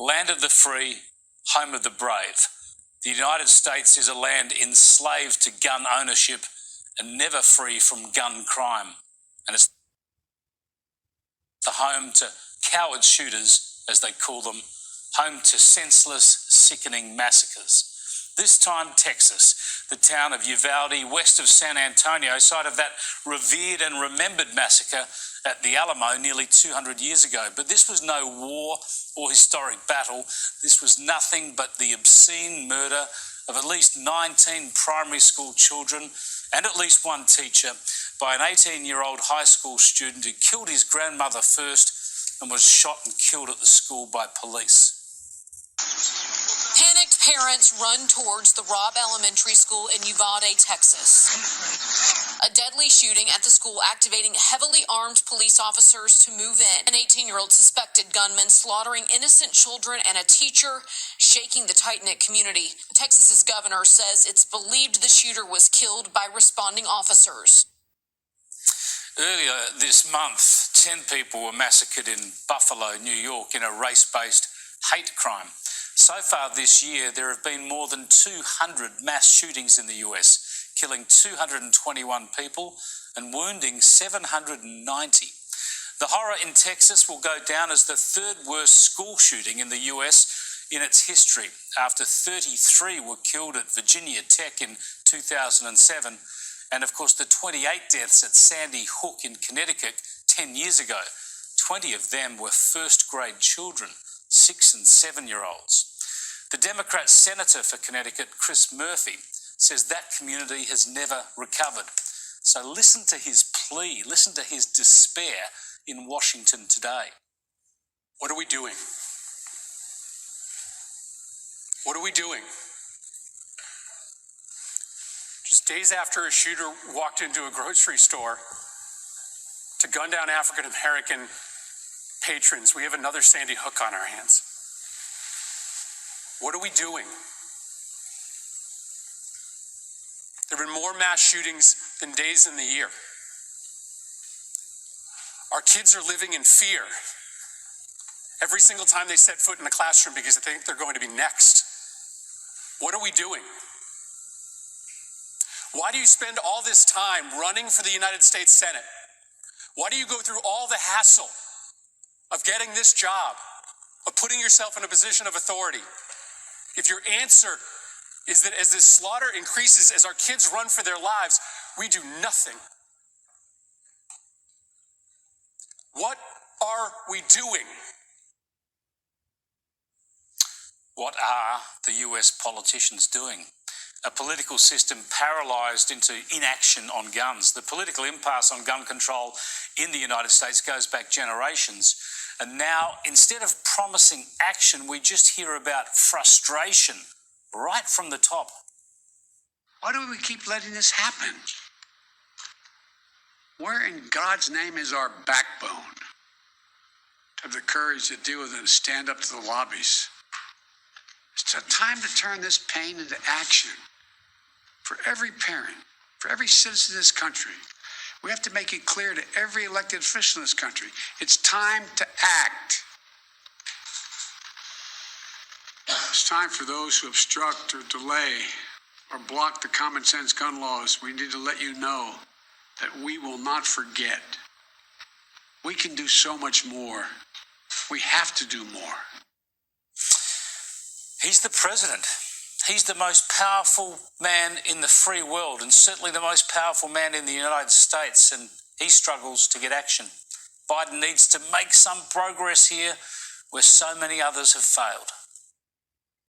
land of the free, home of the brave. The United States is a land enslaved to gun ownership and never free from gun crime. And it's the home to coward shooters, as they call them, home to senseless, sickening massacres. This time, Texas, the town of Uvalde, west of San Antonio, site of that revered and remembered massacre at the Alamo nearly 200 years ago. But this was no war or historic battle. This was nothing but the obscene murder of at least 19 primary school children and at least one teacher by an 18-year-old high school student who killed his grandmother first and was shot and killed at the school by police. Panicked parents run towards the Robb Elementary School in Uvalde, Texas. A deadly shooting at the school activating heavily armed police officers to move in. An 18-year-old suspected gunman slaughtering innocent children and a teacher, shaking the tight-knit community. Texas's governor says it's believed the shooter was killed by responding officers. Earlier this month, 10 people were massacred in Buffalo, New York, in a race-based hate crime. So far this year, there have been more than 200 mass shootings in the US, killing 221 people and wounding 790. The horror in Texas will go down as the third worst school shooting in the US in its history, after 33 were killed at Virginia Tech in 2007, and of course the 28 deaths at Sandy Hook in Connecticut 10 years ago. 20 of them were first-grade children, 6 and 7-year-olds. The Democrat senator for Connecticut, Chris Murphy, says that community has never recovered. So listen to his plea, listen to his despair in Washington today. What are we doing? What are we doing? Just days after a shooter walked into a grocery store to gun down African American patrons, we have another Sandy Hook on our hands. What are we doing? There have been more mass shootings than days in the year. Our kids are living in fear every single time they set foot in the classroom because they think they're going to be next. What are we doing? Why do you spend all this time running for the United States Senate? Why do you go through all the hassle of getting this job, of putting yourself in a position of authority, if your answer is that as this slaughter increases, as our kids run for their lives, we do nothing? What are we doing? What are the US politicians doing? A political system paralysed into inaction on guns. The political impasse on gun control in the United States goes back generations. And now, instead of promising action, we just hear about frustration right from the top. Why do we keep letting this happen? Where in God's name is our backbone to have the courage to deal with it and stand up to the lobbies? It's time to turn this pain into action for every parent, for every citizen in this country. We have to make it clear to every elected official in this country, it's time to act. It's time for those who obstruct or delay or block the common sense gun laws. We need to let you know that we will not forget. We can do so much more. We have to do more. He's the president. He's the most powerful man in the free world and certainly the most powerful man in the United States, and he struggles to get action. Biden needs to make some progress here where so many others have failed.